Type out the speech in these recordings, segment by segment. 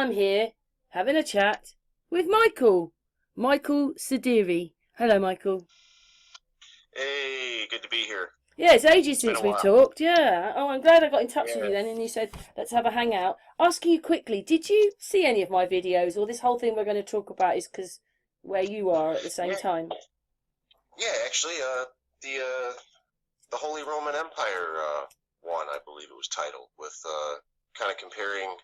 I'm here having a chat with Michael Sidiri. Hello, Michael. Hey, good to be here. Yeah, it's ages It's been since a we've while. talked. Yeah. Oh, I'm glad I got in touch with Yeah. you then, and you said let's have a hangout. Asking you quickly, did you see any of my videos, or this whole thing we're going to talk about is because where you are at the same Yeah, time? yeah, actually, the Holy Roman Empire one, I believe it was titled, with kind of comparing,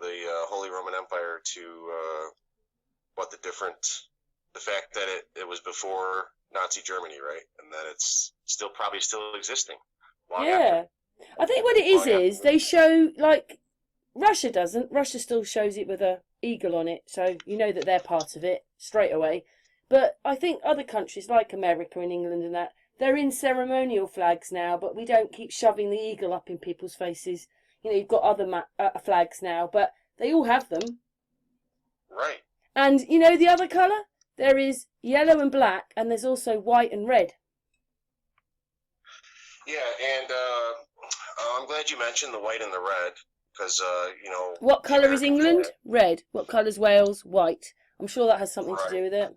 the Holy Roman Empire to what the fact that it was before Nazi Germany, right? And that it's probably still existing long after, Yeah. I think what it is they show like Russia doesn't. Russia still shows it with a eagle on it, so you know that they're part of it straight away. But I think other countries like America and England and that, they're in ceremonial flags now, but we don't keep shoving the eagle up in people's faces. You know, you've got other flags now, but they all have them. Right? And you know the other colour? There is yellow and black, and there's also white and red. Yeah, and I'm glad you mentioned the white and the red because What the colour is American England? flag. Red. What colour's Wales? White. I'm sure that has something to Right. do with it.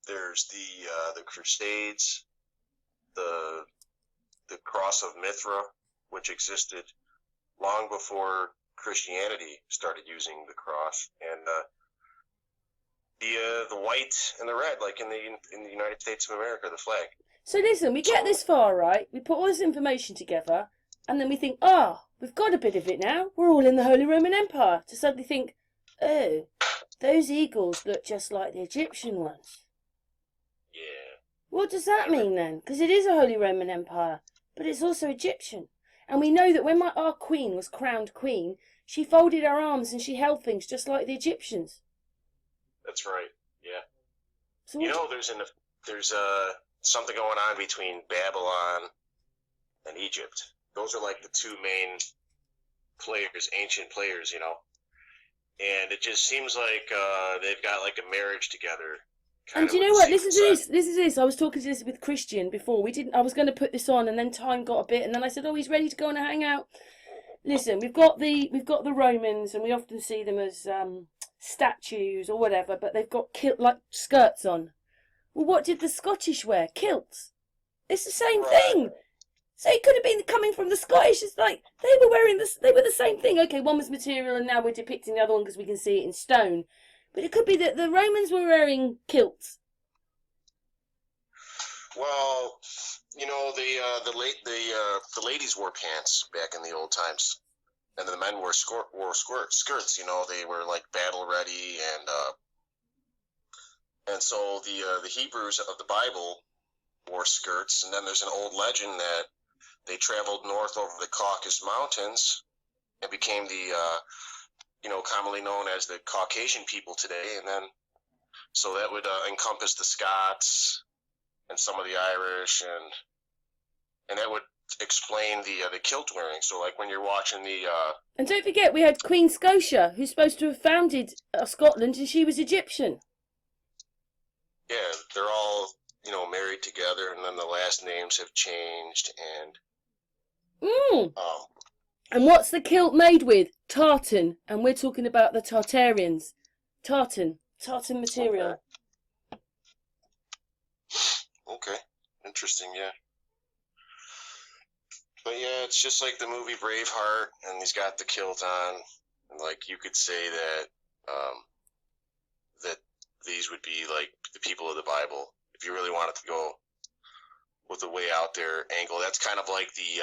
There's the Crusades, the Cross of Mithra, which existed long before Christianity started using the cross, and the white and the red, like in the United States of America, the flag. So listen, we get So this far, right? We put all this information together, and then we think, we've got a bit of it now. We're all in the Holy Roman Empire. To suddenly think, oh, those eagles look just like the Egyptian ones. yeah, What does that mean then? Because it is a Holy Roman Empire, but it's also Egyptian. And we know that when our queen was crowned queen, she folded her arms and she held things just like the Egyptians. that's right. Yeah, So there's something going on between Babylon and Egypt. Those are like the two main players, ancient players, and it just seems like they've got like a marriage together. And do you know what? Listen to this. Listen to this. I was talking to this with Christian before. I was going to put this on, and then time got a bit, and then I said, "Oh, he's ready to go on a hangout." Listen, we've got the Romans, and we often see them as statues or whatever, but they've got like skirts on. Well, what did the Scottish wear? Kilts. It's the same thing. So it could have been coming from the Scottish. It's like they were wearing this. They were the same thing. Okay, one was material, and now we're depicting the other one because we can see it in stone. But it could be that the Romans were wearing kilts. Well, the ladies wore pants back in the old times, and the men wore skirts. They were like battle ready, and so the Hebrews of the Bible wore skirts. And then there's an old legend that they traveled north over the Caucasus Mountains and became the commonly known as the Caucasian people today. And then so that would encompass the Scots and some of the Irish, and that would explain the kilt wearing. So like when you're watching And don't forget, we had Queen Scotia, who's supposed to have founded Scotland, and she was Egyptian. yeah, they're all married together, and then the last names have changed, and And what's the kilt made with? Tartan, and we're talking about the Tartarians. Tartan material. Okay, interesting, yeah. But yeah, it's just like the movie Braveheart, and he's got the kilt on, and like you could say that that these would be like the people of the Bible if you really wanted to go with a way out there angle. That's kind of like the.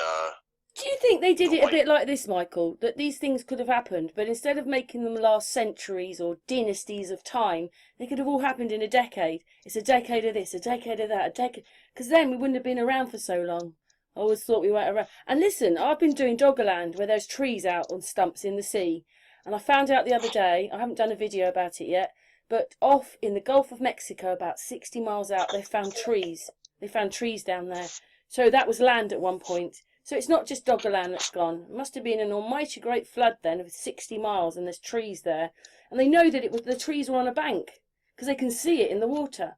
Do you think they did it a bit like this, Michael? That these things could have happened, but instead of making them last centuries or dynasties of time, they could have all happened in a decade. It's a decade of this, a decade of that, a decade. Because then we wouldn't have been around for so long. I always thought we weren't around. And listen, I've been doing Doggerland where there's trees out on stumps in the sea. And I found out the other day, I haven't done a video about it yet, but off in the Gulf of Mexico, about 60 miles out, they found trees. They found trees down there. So that was land at one point. So it's not just Doggerland that's gone. It must have been an almighty great flood then of 60 miles, and there's trees there. And they know that the trees were on a bank because they can see it in the water.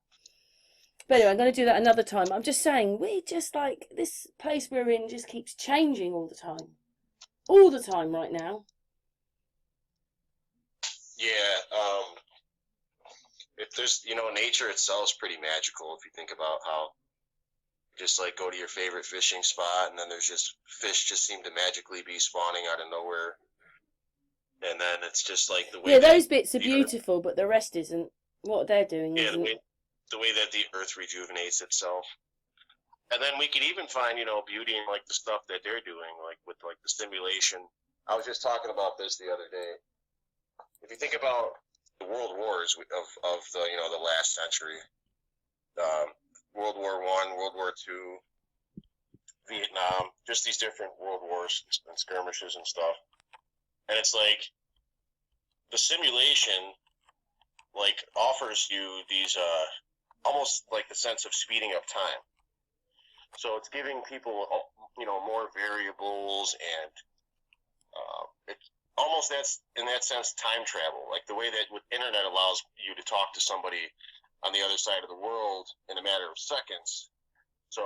But anyway, I'm going to do that another time. I'm just saying, we just like, this place we're in just keeps changing all the time. All the time right now. Yeah. If there's, nature itself is pretty magical if you think about how just like go to your favorite fishing spot and then there's just fish just seem to magically be spawning out of nowhere. And then it's just like the way Yeah, that those bits are the earth, beautiful, but the rest isn't. What they're doing yeah, isn't. the way that the earth rejuvenates itself. And then we could even find, beauty in like the stuff that they're doing, like with like the simulation. I was just talking about this the other day. If you think about the world wars of the the last century, World War I, World War II, Vietnam, just these different world wars and skirmishes and stuff. And it's like the simulation like offers you these almost like the sense of speeding up time. So it's giving people more variables, and it's almost, that's in that sense time travel, like the way that with internet allows you to talk to somebody on the other side of the world in a matter of seconds. So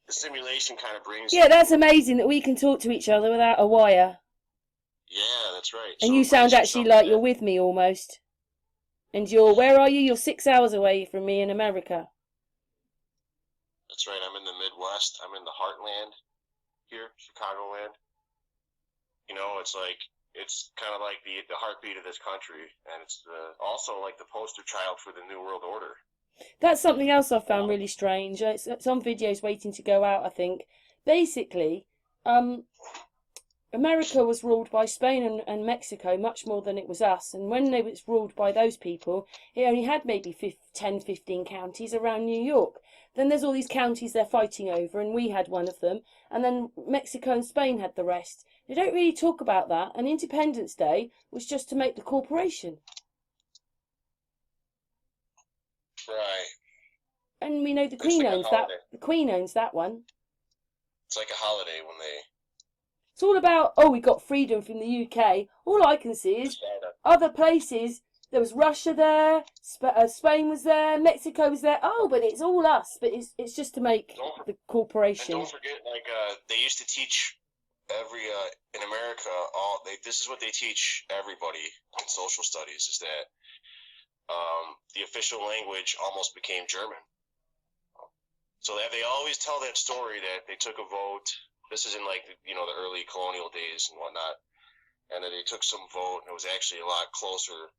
the simulation kind of brings. Yeah, that's amazing that we can talk to each other without a wire. Yeah, that's right. And so you sound actually like you're with me almost. And where are you? You're 6 hours away from me in America. That's right. I'm in the Midwest. I'm in the heartland here, Chicagoland. It's like, it's kind of like the heartbeat of this country, and it's also like the poster child for the New World Order. That's something else I found really strange. It's on videos waiting to go out, I think. Basically, America was ruled by Spain and Mexico much more than it was us. And when it was ruled by those people, it only had maybe 10, 15 counties around New York. Then there's all these counties they're fighting over, and we had one of them. And then Mexico and Spain had the rest. They don't really talk about that. And Independence Day was just to make the corporation. Right. And we know the Queen owns that. The Queen owns that one. It's like a holiday when they. It's all about, we got freedom from the UK. All I can see is other places. There was Russia there, Spain was there, Mexico was there. Oh, but it's all us. But it's just to make the corporation. And don't forget, like they used to teach in America, this is what they teach everybody in social studies, is that the official language almost became German. So they always tell that story that they took a vote. This is in like the early colonial days and whatnot, and then they took some vote, and it was actually a lot closer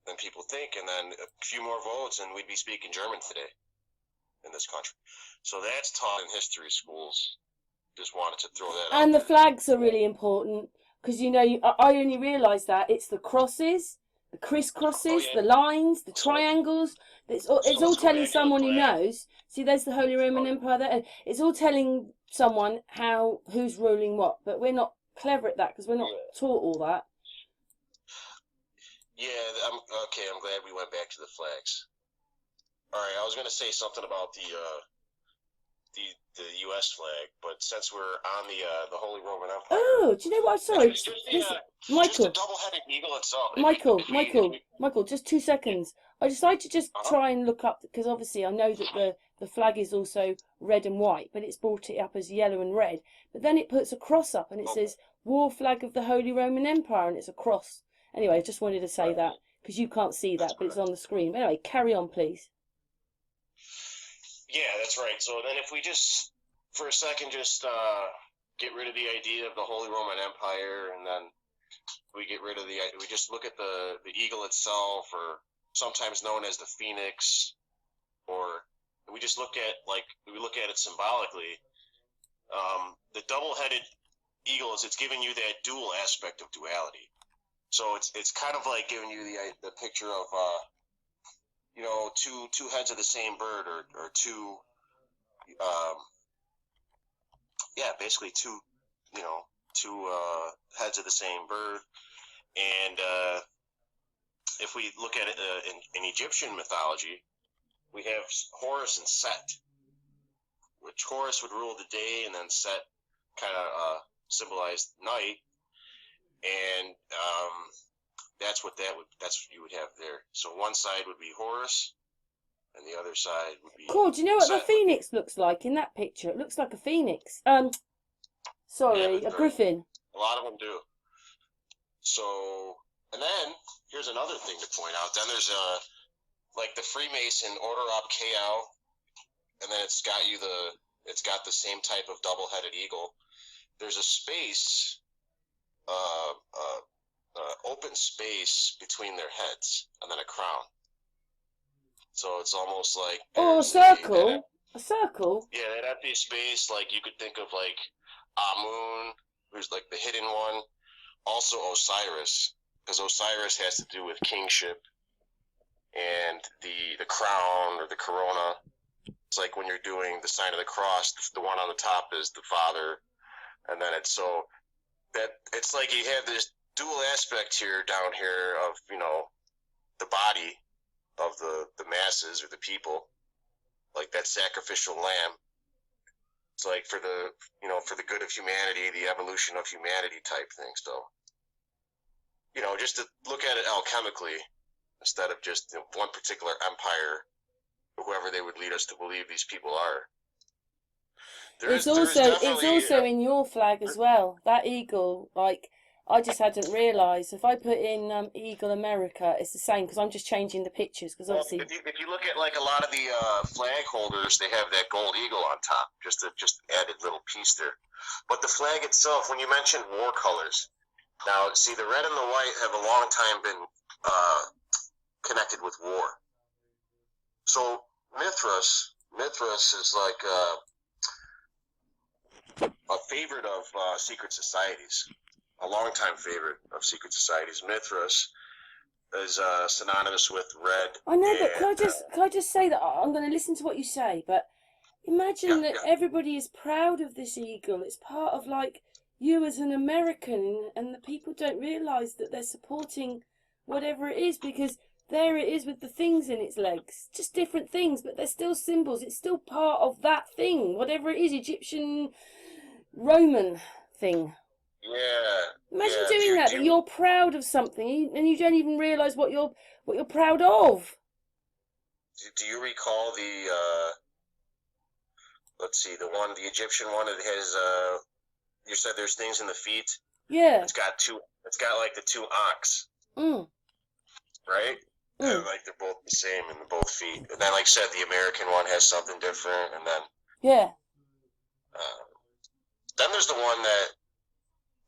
than people think. And then a few more votes, and we'd be speaking German today in this country. So that's taught in history schools. Just wanted to throw that out. And the flags are really important because I only realised that it's the crosses, the crisscrosses, the lines, the triangles. It's all telling someone who knows. See, there's the Holy Roman Empire there. And it's all telling someone who's ruling what. But we're not clever at that because we're not taught all that. Yeah, I'm glad we went back to the flags. All right, I was going to say something about the U.S. flag, but since we're on the Holy Roman Empire. Oh, do you know what? Sorry, just Michael. Just the double-headed eagle itself. Michael, just 2 seconds. I decided to just try and look up, because obviously I know that the flag is also red and white, but it's brought it up as yellow and red. But then it puts a cross up and it says War Flag of the Holy Roman Empire, and it's a cross. Anyway, I just wanted to say that because you can't see that, but it's on the screen. But anyway, carry on, please. Yeah, that's right. So then if we just, for a second, just get rid of the idea of the Holy Roman Empire, and then we just look at the eagle itself, or sometimes known as the phoenix, or we just look at it symbolically. The double-headed eagle it's giving you that dual aspect of duality. So it's kind of like giving you the picture of two heads of the same bird, or two basically two heads of the same bird. And if we look at it in Egyptian mythology, we have Horus and Set, which Horus would rule the day, and then Set kind of symbolized night. And that's what you would have there. So one side would be Horus, and the other side would be. Cool. Do you know what Set. the phoenix looks like in that picture? It looks like a phoenix. A griffin. A lot of them do. So, and then here's another thing to point out. Then there's like the Freemason Order Ob Chaos, and then it's got the same type of double-headed eagle. There's a space, open space between their heads, and then a crown. So it's almost like a circle. A circle. Yeah, that empty space, like you could think of like Amun, who's like the hidden one. Also Osiris, because Osiris has to do with kingship and the crown or the corona. It's like when you're doing the sign of the cross, the one on the top is the Father, and then it's so that it's like you have this dual aspect here down here of, you know, the body of the masses or the people, like that sacrificial lamb. It's like for the, you know, for the good of humanity, the evolution of humanity type thing. So, you know, just to look at it alchemically instead of just, you know, one particular empire or whoever they would lead us to believe these people are. It's also in your flag as well. That eagle, like, I just hadn't realised. If I put in Eagle America, it's the same, because I'm just changing the pictures. Because obviously, if you look at like a lot of the flag holders, they have that gold eagle on top, just added little piece there. But the flag itself, when you mentioned war colors, now see the red and the white have a long time been connected with war. So Mithras is like a favorite of secret societies. A long-time favorite of secret societies. Mithras is synonymous with red. I know, but can I just say that I'm going to listen to what you say, but imagine that everybody is proud of this eagle. It's part of, like, you as an American, and the people don't realise that they're supporting whatever it is, because there it is with the things in its legs. Just different things, but they're still symbols. It's still part of that thing, whatever it is, Egyptian, Roman thing. Yeah. Imagine doing that you're proud of something and you don't even realise what you're proud of. Do you recall the let's see, the Egyptian one that has you said there's things in the feet? Yeah. It's got like the two ox. Right? And like they're both the same in both feet. And then, like I said, the American one has something different, and then then there's the one that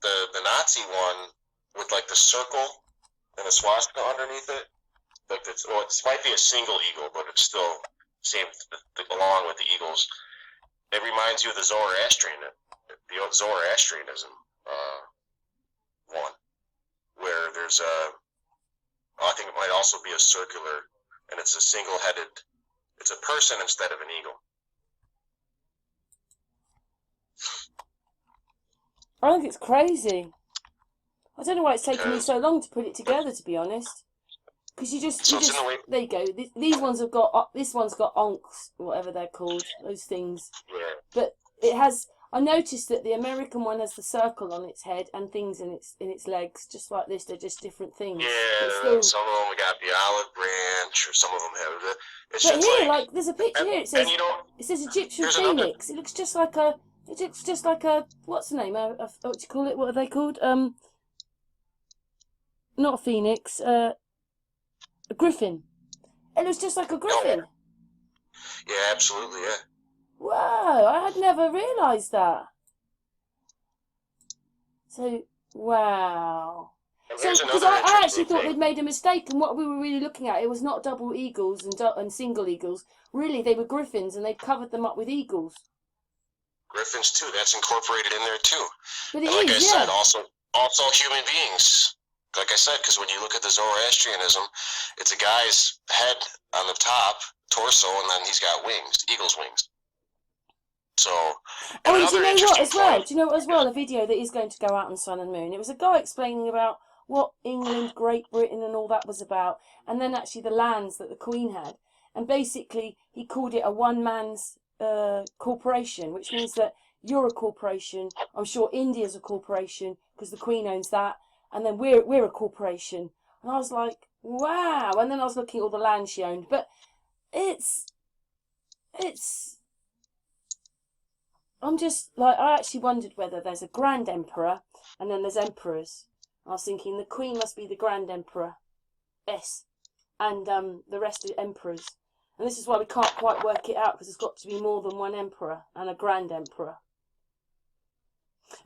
the Nazi one with like the circle and the swastika underneath it. Like it might be a single eagle, but it's still same along with the eagles. It reminds you of the Zoroastrianism one, where there's I think it might also be a circular, and it's a single-headed. It's a person instead of an eagle. I think it's crazy. I don't know why it's taken me so long to put it together, to be honest. Because there you go. These ones have got, this one's got onks, whatever they're called, those things. Yeah. But it has, I noticed that the American one has the circle on its head and things in its legs, just like this. They're just different things. Yeah, some of them got the olive branch, or some of them have the. But here, like, there's a picture here. It says Egyptian phoenix. It looks just like a. It looks just like a, what's the name? What do you call it? What are they called? Not a phoenix. A griffin. It looks just like a griffin. Yeah, absolutely. Yeah. Wow, I had never realised that. So, wow. So, because I actually thought they'd made a mistake, and what we were really looking at, it was not double eagles and single eagles. Really, they were griffins, and they'd covered them up with eagles. Griffins too. That's incorporated in there too. But it like is, I said, also human beings. Like I said, because when you look at the Zoroastrianism, it's a guy's head on the top, torso, and then he's got wings, eagle's wings. So, and do you know what as well? Do you know what as well? A video that is going to go out on Sun and Moon. It was a guy explaining about what England, Great Britain, and all that was about, and then actually the lands that the Queen had. And basically, he called it a one-man's corporation, which means that you're a corporation. I'm sure India's a corporation because the Queen owns that, and then we're a corporation. And I was like, wow. And then I was looking at all the land she owned, but it's. I'm just like, I actually wondered whether there's a grand emperor and then there's emperors, I was thinking the Queen must be the Grand Emperor, S, and the rest are emperors. And this is why we can't quite work it out, because there's got to be more than one emperor and a Grand Emperor.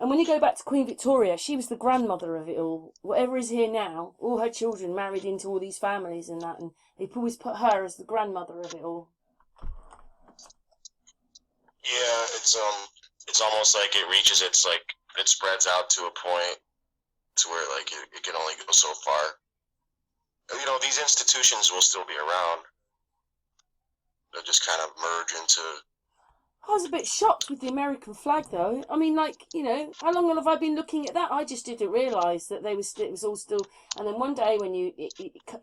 And when you go back to Queen Victoria, she was the grandmother of it all. Whatever is here now, all her children married into all these families and that, and they've always put her as the grandmother of it all. Yeah, it's almost like it reaches its, like, it spreads out to a point to where, like, it can only go so far. You know, these institutions will still be around. They'll just kind of merge into... I was a bit shocked with the American flag, though. I mean, like, you know, how long have I been looking at that? I just didn't realise that it was all still... And then one day when you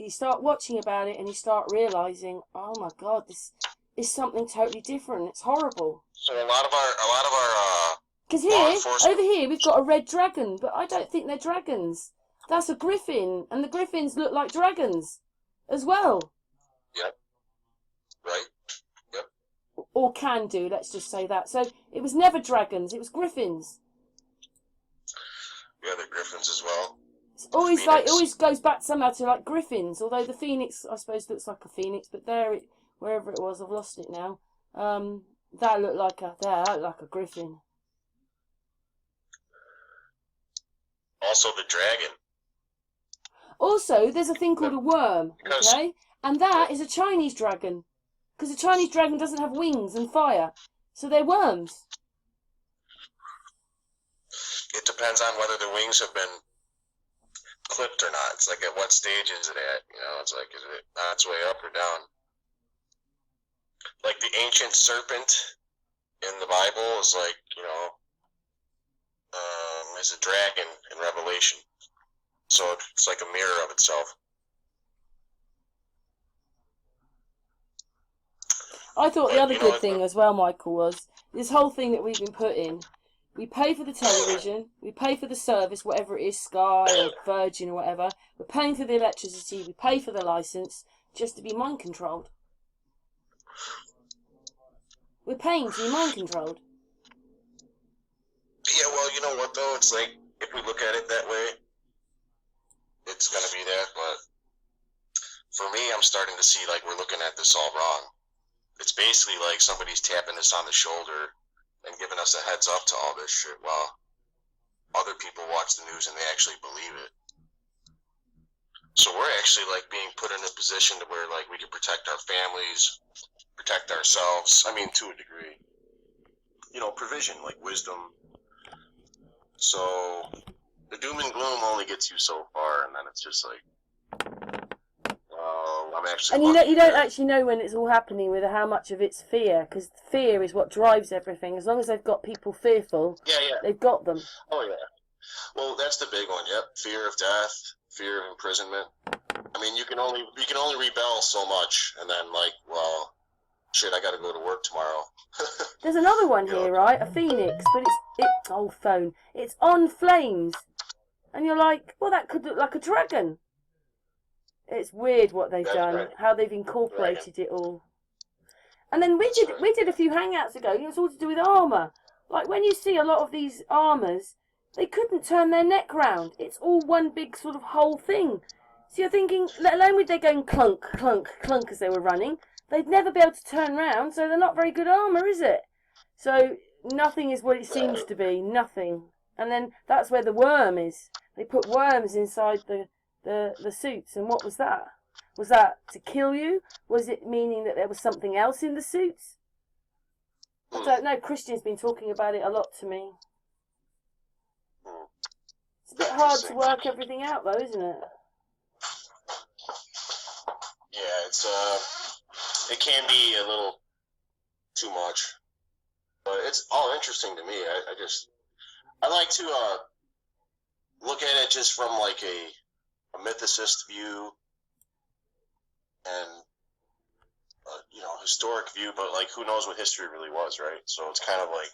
start watching about it and you start realising, oh my God, this is something totally different. It's horrible. So a lot of our because here, over here, we've got a red dragon, but I don't think they're dragons. That's a griffin, and the griffins look like dragons as well. Yep. Right. Yep. Or can do, let's just say that. So it was never dragons, it was griffins. Yeah, they're griffins as well. It's always like, it always goes back somehow to like griffins, although the phoenix, I suppose, looks like a phoenix, but there, wherever it was, I've lost it now. That looked like a griffin. Also the dragon. Also, there's a thing called a worm, okay? And that is a Chinese dragon. Because a Chinese dragon doesn't have wings and fire. So they're worms. It depends on whether the wings have been clipped or not. It's like at what stage is it at? You know, it's like, is it on its way up or down? Like the ancient serpent in the Bible is like, you know, is a dragon in Revelation. So it's like a mirror of itself. I thought the other good thing as well, Michael, was this whole thing that we've been put in. We pay for the television, we pay for the service, whatever it is, Sky or Virgin or whatever. We're paying for the electricity, we pay for the license, just to be mind controlled. We're paying to be mind controlled. Yeah, well, you know what, though? It's like, if we look at it that way, it's going to be that, but for me, I'm starting to see, like, we're looking at this all wrong. It's basically like somebody's tapping us on the shoulder and giving us a heads up to all this shit while other people watch the news and they actually believe it. So we're actually, like, being put in a position to where, like, we can protect our families, protect ourselves, I mean, to a degree. You know, provision, like wisdom. So the doom and gloom only gets you so far, and then it's just like, I'm actually. And you don't actually know when it's all happening with how much of it's fear, because fear is what drives everything. As long as they've got people fearful, yeah, they've got them. Oh yeah. Well, that's the big one. Yep, fear of death, fear of imprisonment. I mean, you can only rebel so much, and then like, well, shit, I got to go to work tomorrow. There's another one here, right? A phoenix, but it's on flames, and you're like, well, that could look like a dragon. It's weird what they've done, right. How they've incorporated it all. And then we did a few hangouts ago. It was all to do with armour. Like when you see a lot of these armours, they couldn't turn their neck round. It's all one big sort of whole thing. So you're thinking, let alone with they going clunk, clunk, clunk as they were running, they'd never be able to turn round, so they're not very good armour, is it? So nothing is what it seems to be, nothing. And then that's where the worm is. They put worms inside the suits, and what was that? Was that to kill you? Was it meaning that there was something else in the suits? I don't know. Christian's been talking about it a lot to me. It's a bit hard to work everything out, though, isn't it? Yeah, it can be a little too much, but it's all interesting to me. I like to look at it just from like a mythicist view and you know, historic view, but like who knows what history really was, right? So it's kind of like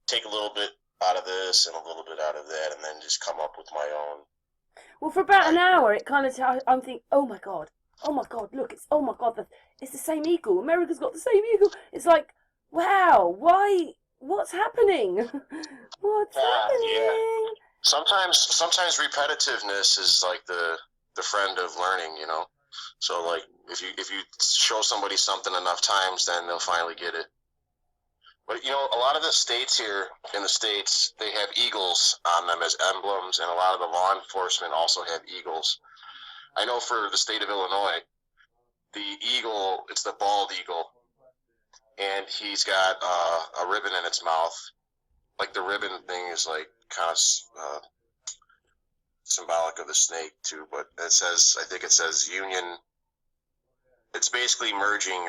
take a little bit out of this and a little bit out of that, and then just come up with my own. Well, for about an hour, it kind of I'm thinking, oh my god, look, it's the same eagle. America's got the same eagle. It's like, wow, why? What's happening? What's happening? Yeah. sometimes repetitiveness is like the friend of learning, you know. So like if you show somebody something enough times, then they'll finally get it. But you know, a lot of the states here in the States, they have eagles on them as emblems, and a lot of the law enforcement also have eagles. I know for the state of Illinois, the eagle, it's the bald eagle, and he's got a ribbon in its mouth. Like the ribbon thing is like kind of symbolic of the snake too, but it says, I think it says union. It's basically merging.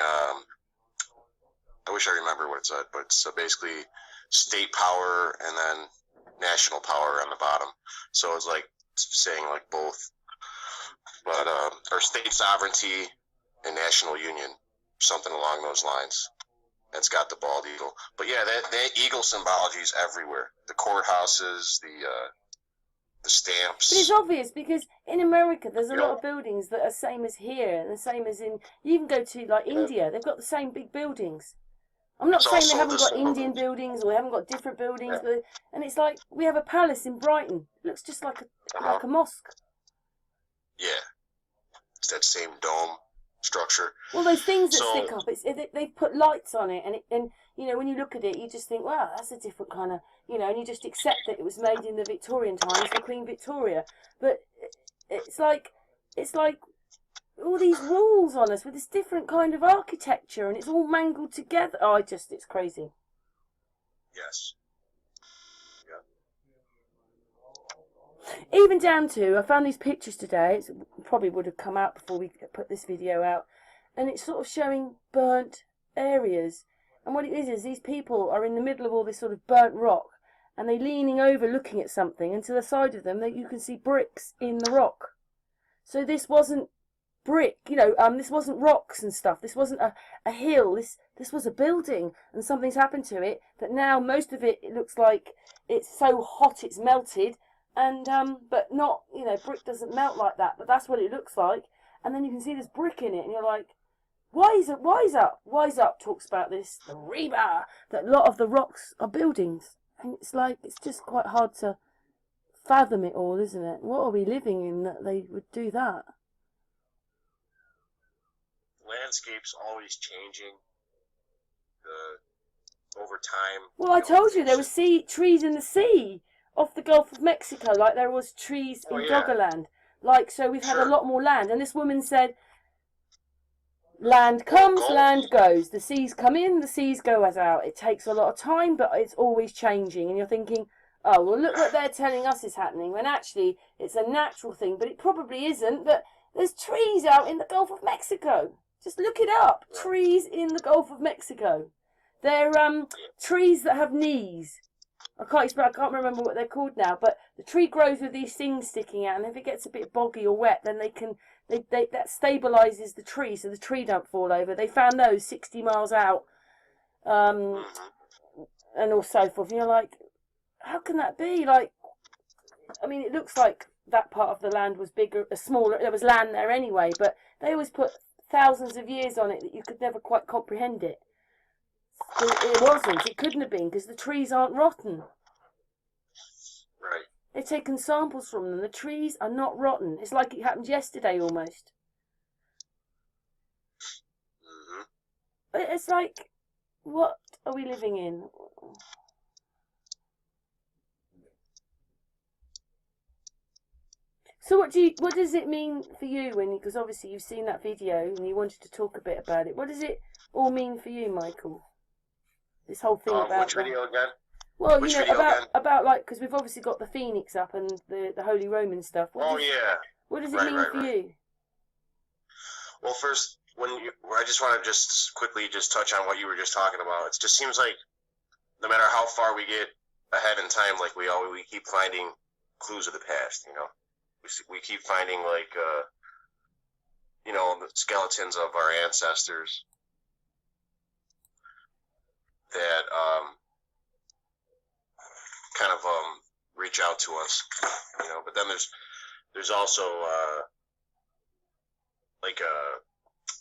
I wish I remember what it said, but so basically state power and then national power on the bottom. So it's like saying like both, but or state sovereignty and national union, something along those lines. It's got the bald eagle, but yeah, that eagle symbology is everywhere. The courthouses, the stamps. But it's obvious because in America there's a You lot know- of buildings that are same as here and the same as in. You can go to like India; they've got the same big buildings. I'm not It's saying they also haven't this- got Indian buildings or they haven't got different buildings, Yeah. but and it's like we have a palace in Brighton. It looks just like a mosque. Yeah, it's that same dome structure. All those things that So- stick up, they've put lights on it, and you know when you look at it, you just think, wow, that's a different kind of, you know, and you just accept that it was made in the Victorian times for Queen Victoria. But it's like all these walls on us with this different kind of architecture, and it's all mangled together. Oh, it's crazy. Yes. Even down to, I found these pictures today. It probably would have come out before we put this video out, and it's sort of showing burnt areas. And what it is these people are in the middle of all this sort of burnt rock, and they're leaning over, looking at something, and to the side of them, you can see bricks in the rock. So this wasn't brick, you know, this wasn't rocks and stuff. This wasn't a hill. This was a building, and something's happened to it. But now most of it looks like it's so hot it's melted. And but not, you know, brick doesn't melt like that, but that's what it looks like. And then you can see there's brick in it, and you're like, Wise Up talks about this, the rebar, that a lot of the rocks are buildings. And it's like, it's just quite hard to fathom it all, isn't it? What are we living in that they would do that? Landscape's always changing. Over time. Well, I told you there were trees in the sea off the Gulf of Mexico, like there was trees in Doggerland. Like, so we've had a lot more land. And this woman said, land comes, land goes. The seas come in, the seas go out. It takes a lot of time, but it's always changing. And you're thinking, oh, well, look what they're telling us is happening, when actually it's a natural thing. But it probably isn't. But there's trees out in the Gulf of Mexico. Just look it up. Trees in the Gulf of Mexico. They're trees that have knees. I can't remember what they're called now, but the tree grows with these things sticking out, and if it gets a bit boggy or wet, then that stabilises the tree, so the tree don't fall over. They found those 60 miles out, and all so forth. And you're like, how can that be? Like, I mean, it looks like that part of the land was bigger, smaller. There was land there anyway, but they always put thousands of years on it that you could never quite comprehend it. It wasn't. It couldn't have been because the trees aren't rotten. Right. They've taken samples from them. The trees are not rotten. It's like it happened yesterday almost. It's like, what are we living in? So what does it mean for you because obviously you've seen that video and you wanted to talk a bit about it. What does it all mean for you, Michael? This whole thing about which video again? Well, Which you know, video about like, because we've obviously got the Phoenix up and the Holy Roman stuff. What does it mean for you? Well, first, I just want to just quickly just touch on what you were just talking about. It just seems like no matter how far we get ahead in time, like we keep finding clues of the past. You know, we keep finding like you know, the skeletons of our ancestors that kind of reach out to us, you know. But then there's also like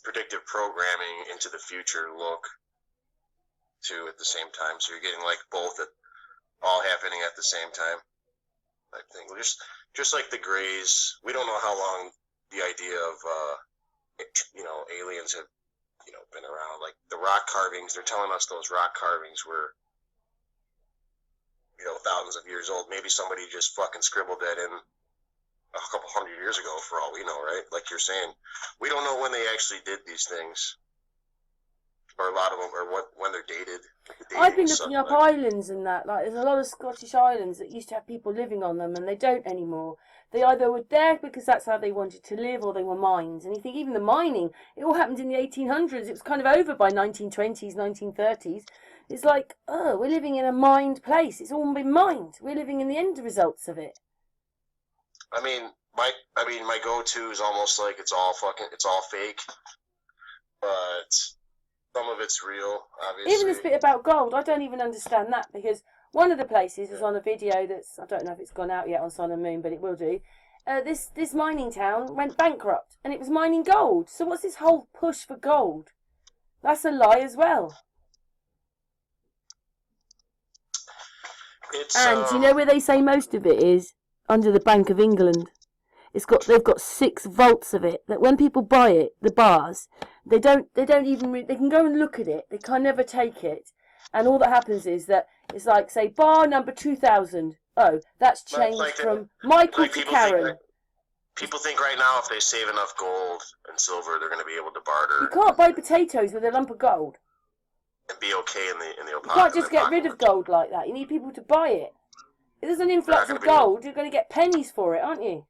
predictive programming into the future look too at the same time. So you're getting like both all happening at the same time. I think just like the Greys, we don't know how long the idea of aliens have been around. Like the rock carvings, they're telling us those rock carvings were thousands of years old. Maybe somebody just fucking scribbled that in a couple hundred years ago, for all we know, right? Like you're saying, we don't know when they actually did these things, or a lot of them, or when they're dated. I've been looking up islands and that. Like, there's a lot of Scottish islands that used to have people living on them, and they don't anymore. They either were there because that's how they wanted to live, or they were mines. And you think even the mining, it all happened in the 1800s. It was kind of over by 1920s, 1930s. It's like, oh, we're living in a mined place. It's all been mined. We're living in the end results of it. I mean, my go-to is almost like it's all fake, but some of it's real, obviously. Even this bit about gold, I don't even understand that, because one of the places is on a video that's, I don't know if it's gone out yet on Sun and Moon, but it will do. This mining town went bankrupt, and it was mining gold. So what's this whole push for gold? That's a lie as well. And do you know where they say most of it is? Under the Bank of England. They've got 6 vaults of it, that when people buy it, the bars, they don't even they can go and look at it. They can never take it. And all that happens is that it's like, say, bar number 2000. Oh, that's changed from Michael to Karen. People think right now if they save enough gold and silver, they're going to be able to barter. You can't buy potatoes with a lump of gold. And be okay in the You can't just get rid of gold like that. You need people to buy it. If there's an influx of gold, you're going to get pennies for it, aren't you?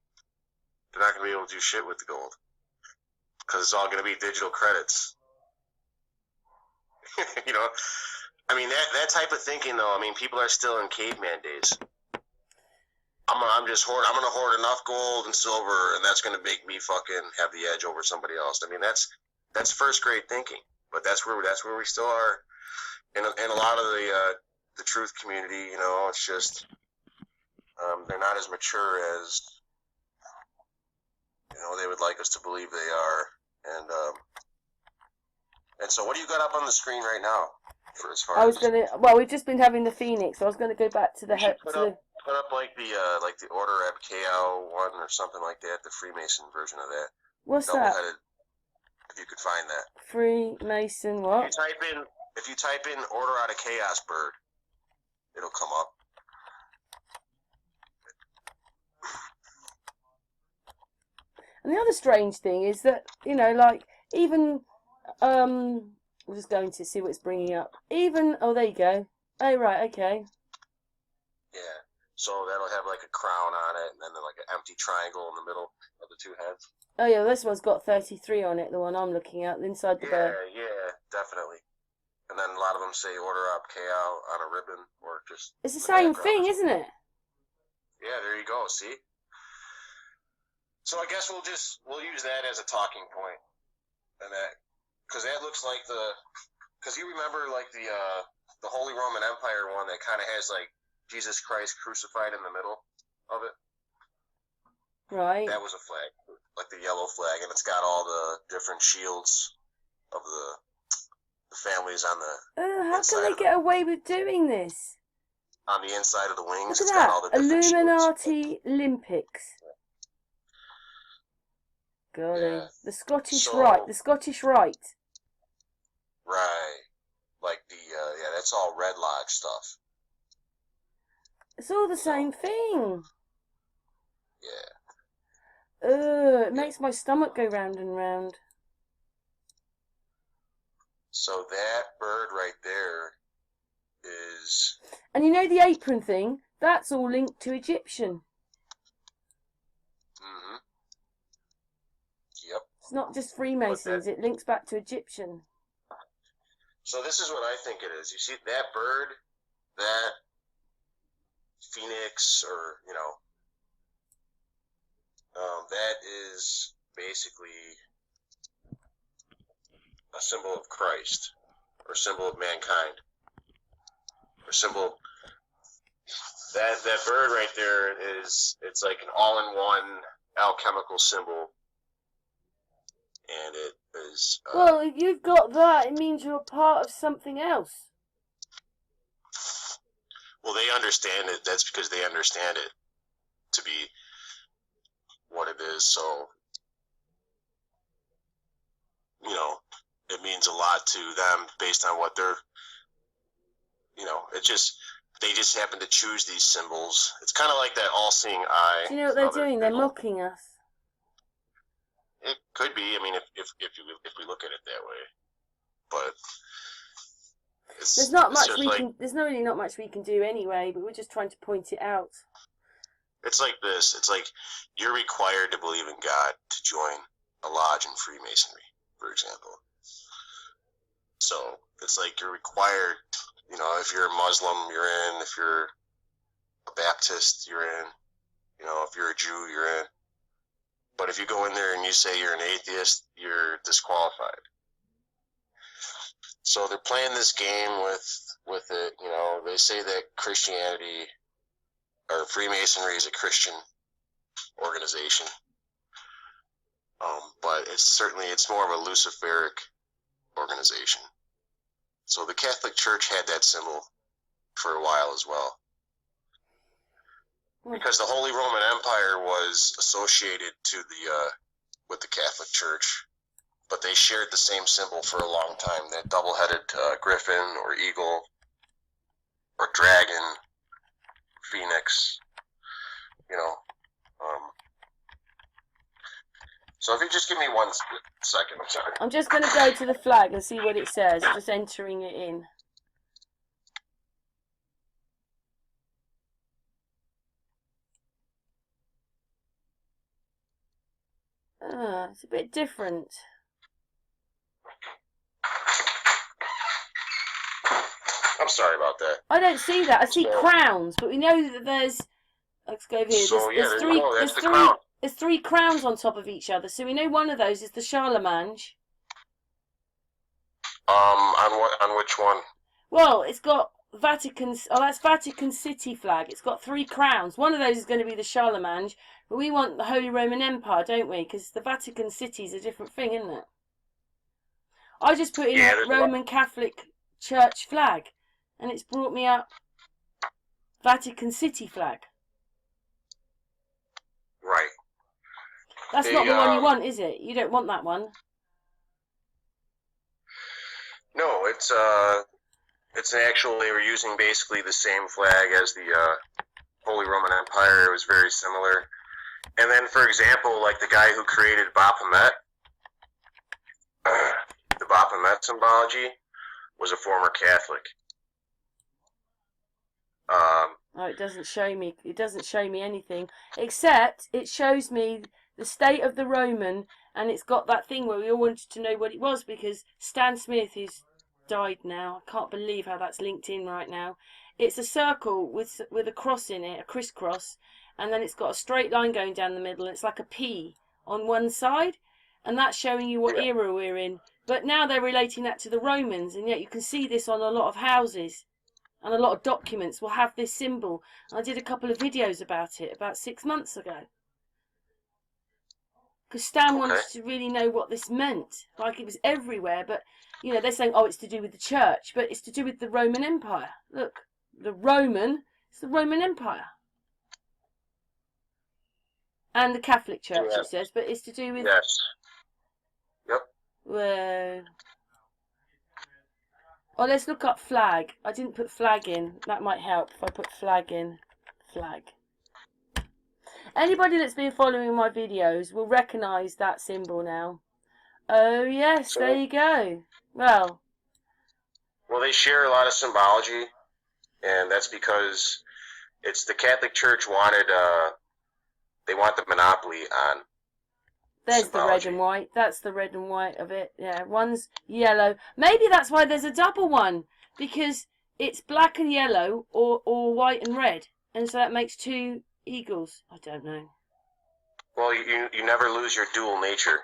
They're not going to be able to do shit with the gold. Because it's all going to be digital credits. I mean, that type of thinking, though, I mean, people are still in caveman days. I'm going to hoard enough gold and silver, and that's going to make me fucking have the edge over somebody else. I mean, that's first grade thinking. But that's where we still are. In a lot of the truth community, it's just they're not as mature as they would like us to believe they are. And so what do you got up on the screen right now? We've just been having the Phoenix, so I was going to go back to the put up like the Order Abkao one or something like that, the Freemason version of that. What's that? If you could find that. Freemason what? If you type in Order Out of Chaos Bird, it'll come up. And the other strange thing is that, even, we're just going to see what it's bringing up. Oh, there you go. Oh, right, okay. Yeah, so that'll have like a crown on it, and then like an empty triangle in the middle of the 2 heads. Oh, yeah, this one's got 33 on it, the one I'm looking at, inside the bird. Yeah, definitely. And then a lot of them say Order Up KO on a ribbon, or just... It's the same thing, isn't it? Yeah, there you go, see? So I guess we'll use that as a talking point, and that, because that looks like because you remember like the Holy Roman Empire one that kind of has like Jesus Christ crucified in the middle of it. Right. That was a flag, like the yellow flag, and it's got all the different shields of the families on the. How can they get away with doing this? On the inside of the wings, Look at it's got all the different Illuminati shields. Olympics. Golly. Yeah. The Scottish Rite. The Scottish Rite. Right. Like that's all Red Lodge stuff. It's all the same thing. Yeah. It makes my stomach go round and round. So that bird right there is... And you know the apron thing? That's all linked to Egyptian. Mm-hmm. Yep. It's not just Freemasons, it links back to Egyptian. So this is what I think it is. You see that bird, that phoenix, or, that is basically a symbol of Christ, or symbol of mankind, or symbol... That bird right there it's like an all-in-one alchemical symbol, and it is... well, if you've got that, it means you're a part of something else. Well, they understand it. That's because they understand it. to be what it is. So, you know, it means a lot to them based on what they're, you know, they just happen to choose these symbols. It's kind of like that all-seeing eye. Do you know what they're doing? They're mocking us. It could be. I mean, if we look at it that way, but there's not much we can. There's really not much we can do anyway. But we're just trying to point it out. It's like this. It's like you're required to believe in God to join a lodge in Freemasonry, for example. So it's like you're required. You know, if you're a Muslim, you're in. If you're a Baptist, you're in. You know, if you're a Jew, you're in. But if you go in there and you say you're an atheist, you're disqualified. So they're playing this game with it. You know, they say that Christianity or Freemasonry is a Christian organization, but it's more of a Luciferic organization. So the Catholic Church had that symbol for a while as well. Because the Holy Roman Empire was associated with the Catholic Church, but they shared the same symbol for a long time, that double-headed griffin or eagle or dragon, phoenix, you know. So if you just give me 1 second, I'm sorry. I'm just going to go to the flag and see what it says, just entering it in. It's a bit different. I'm sorry about that. I don't see that. I see crowns, but we know that there's. Let's go over here. So There's three crowns on top of each other. So we know one of those is the Charlemagne. On which one? Well, it's got Vatican's. Oh, that's Vatican City flag. It's got 3 crowns. One of those is going to be the Charlemagne, but we want the Holy Roman Empire, don't we? Because the Vatican City is a different thing, isn't it? I just put in Roman Catholic Church flag, and it's brought me up Vatican City flag. Right. That's not the one you want, is it? You don't want that one. No, it's actually, they were using basically the same flag as the Holy Roman Empire. It was very similar. And then, for example, like the guy who created Baphomet, the Baphomet symbology, was a former Catholic. Oh, it doesn't show me. It doesn't show me anything, except it shows me the state of the Roman, and it's got that thing where we all wanted to know what it was, because Stan Smith, who's died now, I can't believe how that's linked in right now. It's a circle with a cross in it, a crisscross, and then it's got a straight line going down the middle. And it's like a P on one side, and that's showing you what era we're in. But now they're relating that to the Romans, and yet you can see this on a lot of houses. And a lot of documents will have this symbol. I did a couple of videos about it about 6 months ago. Because Stan wanted to really know what this meant. Like, it was everywhere. But, you know, they're saying, oh, it's to do with the church. But it's to do with the Roman Empire. Look, it's the Roman Empire. And the Catholic Church, it says. But it's to do with... Yes. Yep. Well... Oh, let's look up flag. I didn't put flag in. That might help if I put flag in. Flag. Anybody that's been following my videos will recognise that symbol now. Oh, yes, there you go. Well, they share a lot of symbology, and that's because it's the Catholic Church they want the monopoly on there's symbology. The red and white. That's the red and white of it. Yeah, one's yellow. Maybe that's why there's a double one, because it's black and yellow or white and red, and so that makes 2 eagles. I don't know. Well, you never lose your dual nature.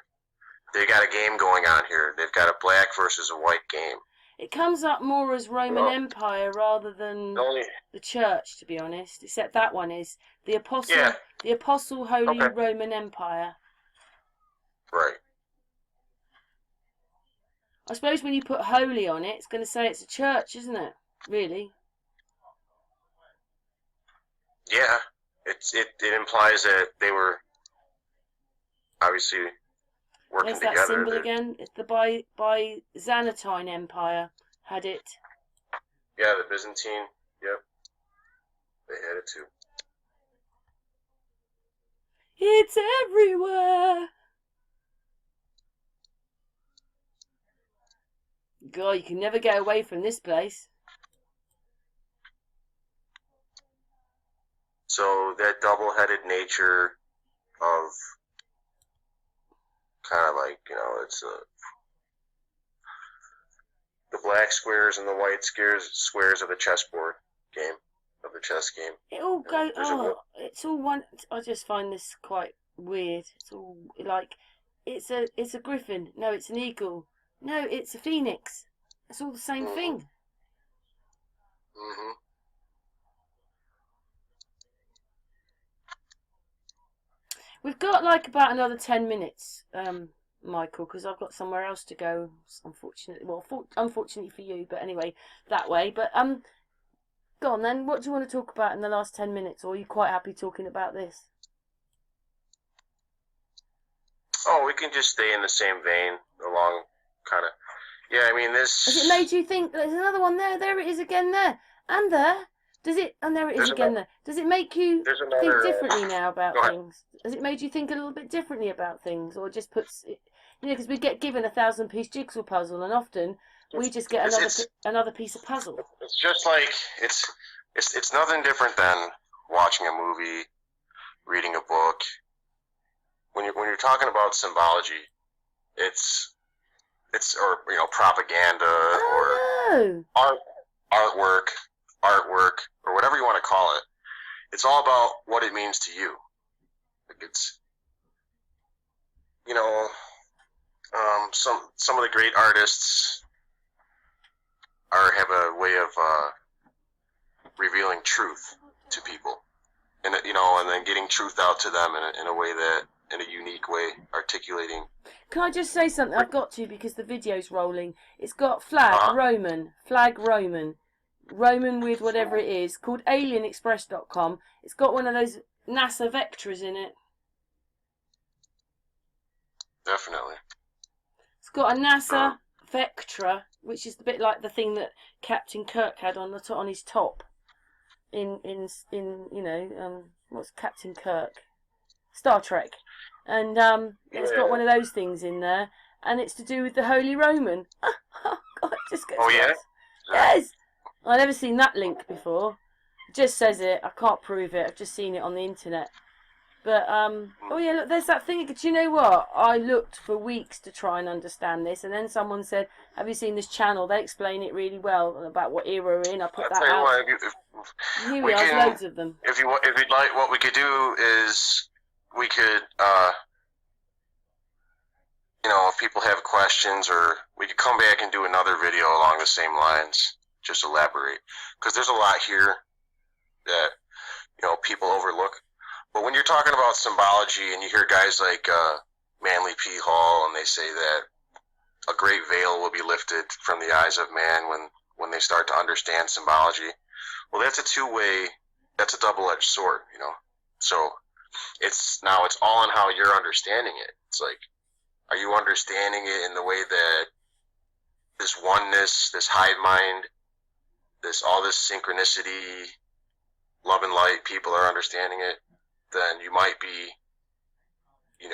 They got a game going on here. They've got a black versus a white game. It comes up more as Roman Empire rather than the Church, to be honest. Except that one is the Apostle Holy Roman Empire. Right. I suppose when you put holy on it, it's going to say it's a church, isn't it? Really? Yeah. it implies that they were obviously working There's that together. symbol again. It's the Byzantine Empire had it. Yeah, the Byzantine. Yep, they had it too. It's everywhere. God, you can never get away from this place. So that double-headed nature of kind of like, it's the black squares and the white squares of the chessboard game, of the chess game. It all goes. Oh, it's all one. I just find this quite weird. It's all like, it's a griffin. No, it's an eagle. No, it's a phoenix. It's all the same thing. Mm-hmm. We've got like about another 10 minutes, Michael, because I've got somewhere else to go. Unfortunately, unfortunately for you, but anyway, that way. But go on then. What do you want to talk about in the last 10 minutes, or are you quite happy talking about this? Oh, we can just stay in the same vein along, kind of. Yeah, I mean this. Has it made you think? There's another one there. There it is again. There and there. Does it? And there it is again. There. Does it make you think differently now about things? Has it made you think a little bit differently about things, or just puts it, because we get given a 1,000-piece jigsaw puzzle, and often we just get another piece of puzzle. It's just like it's nothing different than watching a movie, reading a book. When you're talking about symbology, it's or propaganda or artwork, or whatever you want to call it. It's all about what it means to you. Like it's, some of the great artists have a way of revealing truth to people, and then getting truth out to them in a way that, in a unique way, articulating. Can I just say something? I've got to, because the video's rolling. It's got flag Roman with whatever it is, called alienexpress.com. It's got one of those NASA Vectras in it. Definitely. It's got a NASA Vectra, which is a bit like the thing that Captain Kirk had on his top. In what's Captain Kirk? Star Trek. And it's got one of those things in there, and it's to do with the Holy Roman. Oh, God, it just gets worse. Yes! I've never seen that link before. It just says it. I can't prove it. I've just seen it on the internet. But, oh yeah, look, there's that thing. Do you know what? I looked for weeks to try and understand this, and then someone said, have you seen this channel? They explain it really well about what era we're in. I put that out. Here we are, there's loads of them. If you'd like, what we could do is we could, if people have questions, or we could come back and do another video along the same lines, just elaborate. Because there's a lot here that, people overlook. But when you're talking about symbology and you hear guys like Manly P. Hall, and they say that a great veil will be lifted from the eyes of man when they start to understand symbology, well, that's a double-edged sword, So it's all in how you're understanding it. It's like, are you understanding it in the way that this oneness, this hive mind, all this synchronicity, love and light, people are understanding it? Then you might be, you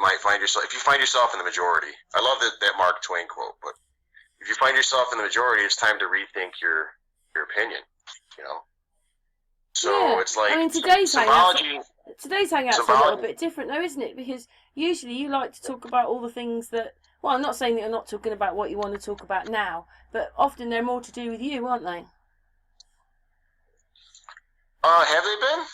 might find yourself, if you find yourself in the majority. I love that Mark Twain quote, but if you find yourself in the majority, it's time to rethink your opinion, So yeah. it's like, I mean, today's hangout's a little bit different though, isn't it? Because usually you like to talk about all the things that, well, I'm not saying that you're not talking about what you want to talk about now, but often they're more to do with you, aren't they? Have they been?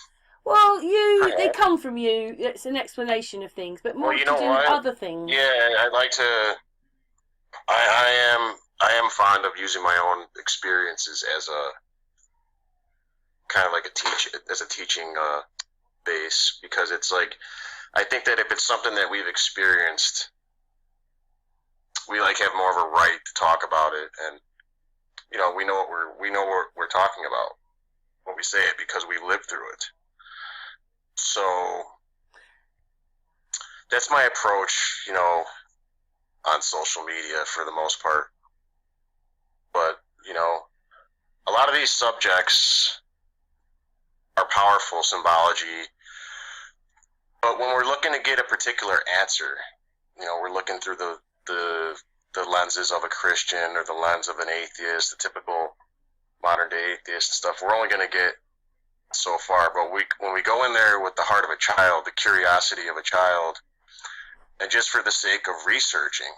Well, they come from you. It's an explanation of things, but more to do with other things. Yeah, I'd like to. I am fond of using my own experiences as a kind of like a teaching base, because it's like, I think that if it's something that we've experienced, we have more of a right to talk about it, and we know what we're talking about when we say it, because we've lived through it. So that's my approach, on social media for the most part. But, a lot of these subjects are powerful symbology. But when we're looking to get a particular answer, we're looking through the lenses of a Christian or the lens of an atheist, the typical modern day atheist and stuff, we're only going to get so far. But when we go in there with the heart of a child, the curiosity of a child, and just for the sake of researching,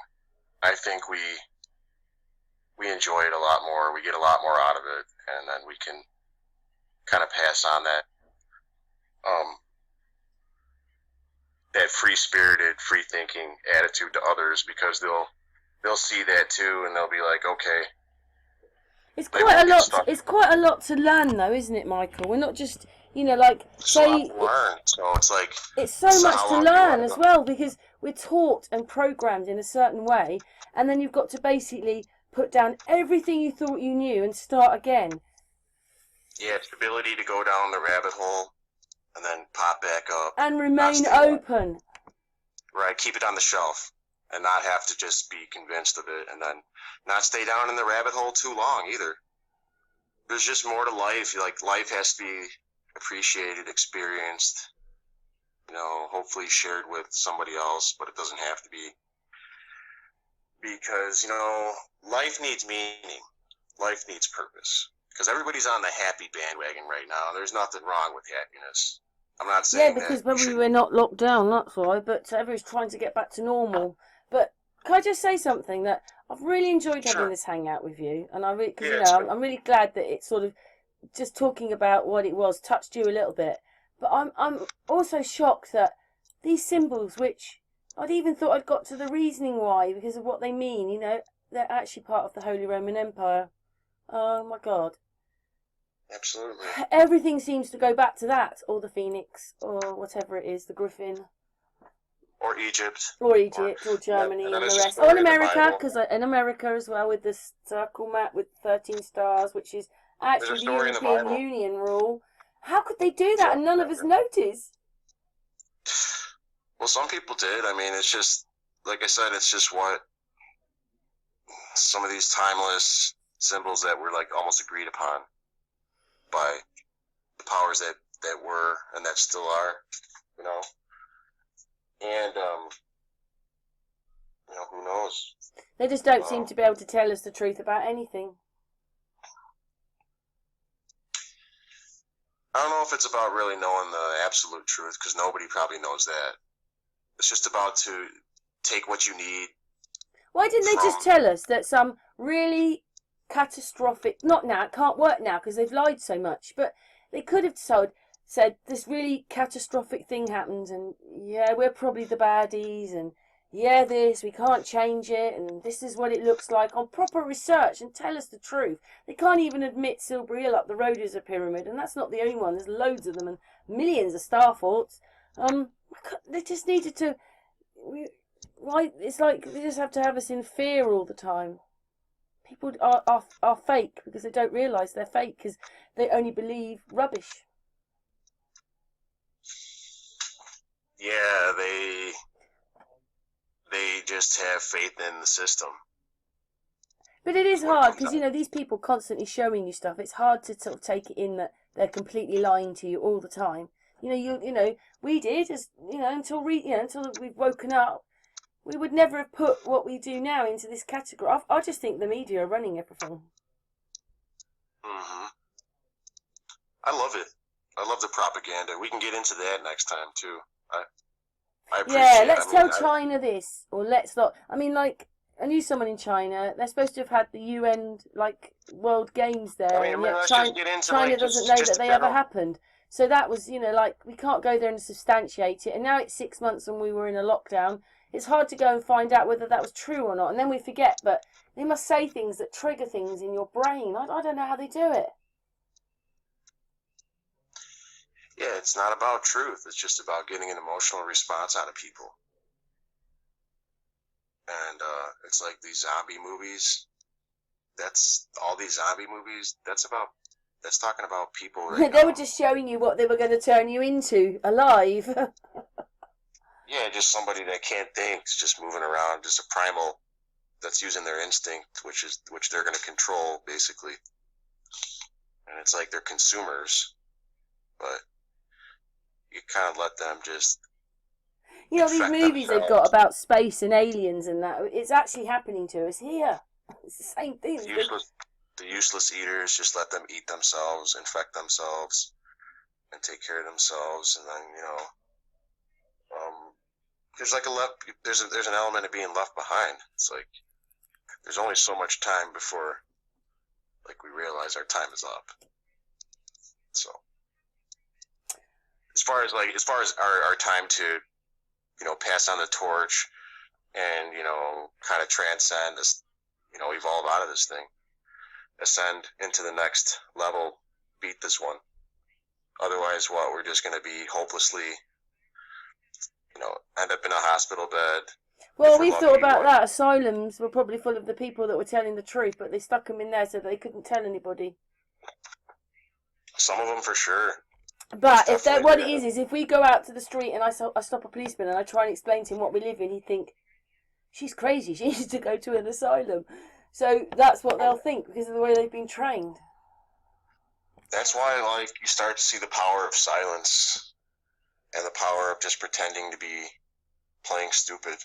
I think we enjoy it a lot more. We get a lot more out of it, and then we can kind of pass on that free-spirited, free-thinking attitude to others, because they'll see that too, and they'll be like, okay. It's quite a lot. It's quite a lot to learn, though, isn't it, Michael? We're not just, like, say. Learn. So it's like it's so much to learn as well, because we're taught and programmed in a certain way, and then you've got to basically put down everything you thought you knew and start again. Yeah, it's the ability to go down the rabbit hole and then pop back up and remain open. Right, keep it on the shelf and not have to just be convinced of it, and then not stay down in the rabbit hole too long either. There's just more to life. Like, life has to be appreciated, experienced, hopefully shared with somebody else, but it doesn't have to be. Because, life needs meaning. Life needs purpose. Because everybody's on the happy bandwagon right now. There's nothing wrong with happiness. I'm not saying because maybe we're not locked down, that's why, but everyone's trying to get back to normal. But can I just say something that I've really enjoyed having this hangout with you, and I'm really glad that it's sort of just talking about what it was touched you a little bit. But I'm also shocked that these symbols, which I'd even thought I'd got to the reasoning why, because of what they mean, they're actually part of the Holy Roman Empire. Oh my God. Absolutely. Everything seems to go back to that, or the phoenix, or whatever it is, the griffin. Or Egypt. Or Germany, and the rest. Or in America, because in America as well, with the circle map with 13 stars, which is actually the European Union rule. How could they do that and none of us noticed? Well, some people did. I mean, it's just, like I said, it's just what some of these timeless symbols that were like almost agreed upon by the powers that were and that still are, and who knows? They just don't seem to be able to tell us the truth about anything. I don't know if it's about really knowing the absolute truth, because nobody probably knows that. It's just about to take what you need. Why didn't they just tell us that some really catastrophic, not now, it can't work now because they've lied so much, but they could have said this really catastrophic thing happened, and yeah, we're probably the baddies, and yeah, we can't change it, and this is what it looks like, on proper research, and tell us the truth. They can't even admit Silbury Hill up the road is a pyramid, and that's not the only one. There's loads of them and millions of star forts. They just needed to. It's like they just have to have us in fear all the time. People are fake because they don't realise they're fake, because they only believe rubbish. Yeah, they just have faith in the system. But it is hard because these people constantly showing you stuff. It's hard to sort of take it in that they're completely lying to you all the time. We did until we've woken up. We would never have put what we do now into this category. I just think the media are running everything. Mm-hmm. I love it. I love the propaganda. We can get into that next time too. I appreciate let's tell China this, or let's not. I mean, like, I knew someone in China. They're supposed to have had the UN World Games there, and yet China doesn't know that they ever happened. So that was, we can't go there and substantiate it. And now it's 6 months and we were in a lockdown. It's hard to go and find out whether that was true or not. And then we forget, but they must say things that trigger things in your brain. I don't know how they do it. Yeah, it's not about truth. It's just about getting an emotional response out of people. And it's like these zombie movies. That's all these zombie movies. That's about That's talking about people right They now. were just showing you what they were going to turn you into, alive. Yeah, just somebody that can't think, it's just moving around, just a primal that's using their instinct, which they're going to control, basically. And it's like they're consumers, but you kind of let them just You know, these infect movies they've got about space and aliens and that, it's actually happening to us here. It's the same thing. The useless eaters, just let them eat themselves, infect themselves, and take care of themselves, and then, there's like there's an element of being left behind. It's like there's only so much time before, like, we realize our time is up. So as far as our time to, pass on the torch and, kind of transcend this, evolve out of this thing, ascend into the next level, beat this one. Otherwise, we're just going to be hopelessly, end up in a hospital bed. Well, we've thought about that. Asylums were probably full of the people that were telling the truth, but they stuck them in there so they couldn't tell anybody. Some of them for sure. But if that what it is if we go out to the street and I stop a policeman and I try and explain to him what we live in, he'd think, she's crazy, she needs to go to an asylum. So that's what they'll think because of the way they've been trained. That's why, you start to see the power of silence and the power of just pretending to be playing stupid.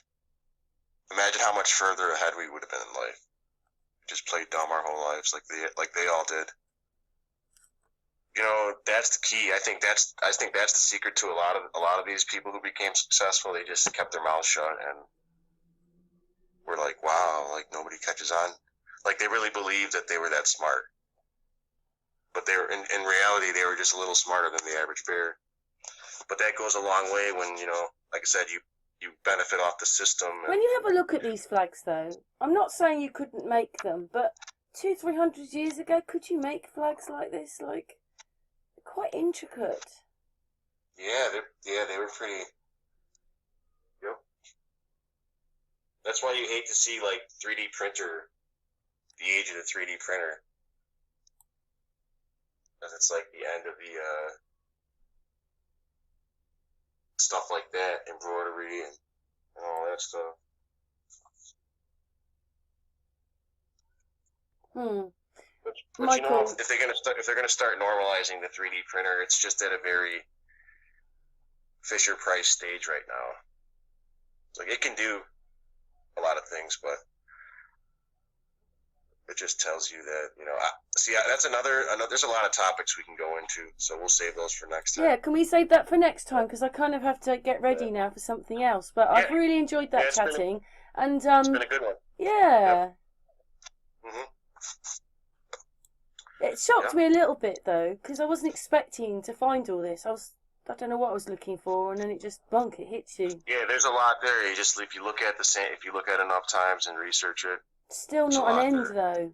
Imagine how much further ahead we would have been in life. Just played dumb our whole lives like they all did. That's the key. I think that's the secret to a lot of these people who became successful. They just kept their mouths shut and were like, wow, like nobody catches on. Like they really believed that they were that smart. But they were in reality they were just a little smarter than the average bear. But that goes a long way when, like I said, you benefit off the system. When you have a look at these flags though, I'm not saying you couldn't make them, but 200-300 years ago, could you make flags like this? Like, quite intricate. Yeah, they were pretty. Yep. That's why you hate to see 3D printer, the age of the 3D printer, because it's like the end of the stuff like that, embroidery and all that stuff. But Michael, if they're gonna start normalizing the 3D printer, it's just at a very Fisher Price stage right now. Like it can do a lot of things, but it just tells you that that's another. There's a lot of topics we can go into, so we'll save those for next time. Yeah, can we save that for next time? Because I kind of have to get ready now for something else. But I've really enjoyed that chatting, and it's been a good one. Yeah. Yep. It shocked me a little bit though, because I wasn't expecting to find all this. I don't know what I was looking for, and then it just it hits you. Yeah, there's a lot there. If you look at enough times and research it, still not an end though,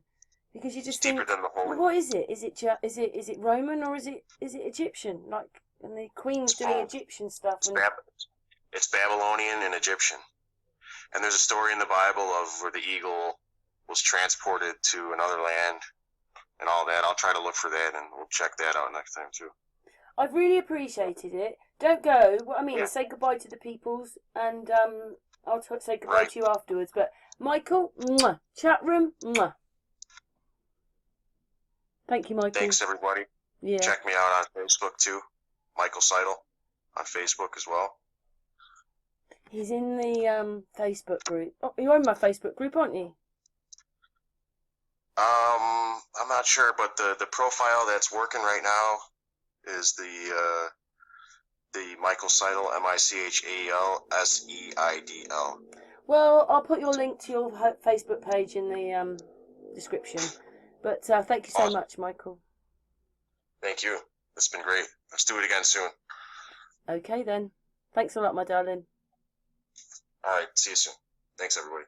because you just think, deeper than the whole. What is it? Is it Roman or is it Egyptian? Like, and the Queen's doing Egyptian stuff. It's Babylonian and Egyptian, and there's a story in the Bible of where the eagle was transported to another land. And all that. I'll try to look for that, and we'll check that out next time too. I've really appreciated it. Don't go. What I mean is say goodbye to the peoples, and I'll say goodbye to you afterwards. But Michael, mwah, chat room, mwah. Thank you, Michael. Thanks, everybody. Yeah. Check me out on Facebook too, Michael Seidl, on Facebook as well. He's in the Facebook group. Oh, you're in my Facebook group, aren't you? I'm not sure, but the profile that's working right now is the Michael Seidl, MICHAEL SEIDL. Well, I'll put your link to your Facebook page in the description. But thank you so much, Michael. Thank you. It's been great. Let's do it again soon. Okay then. Thanks a lot, my darling. All right. See you soon. Thanks, everybody.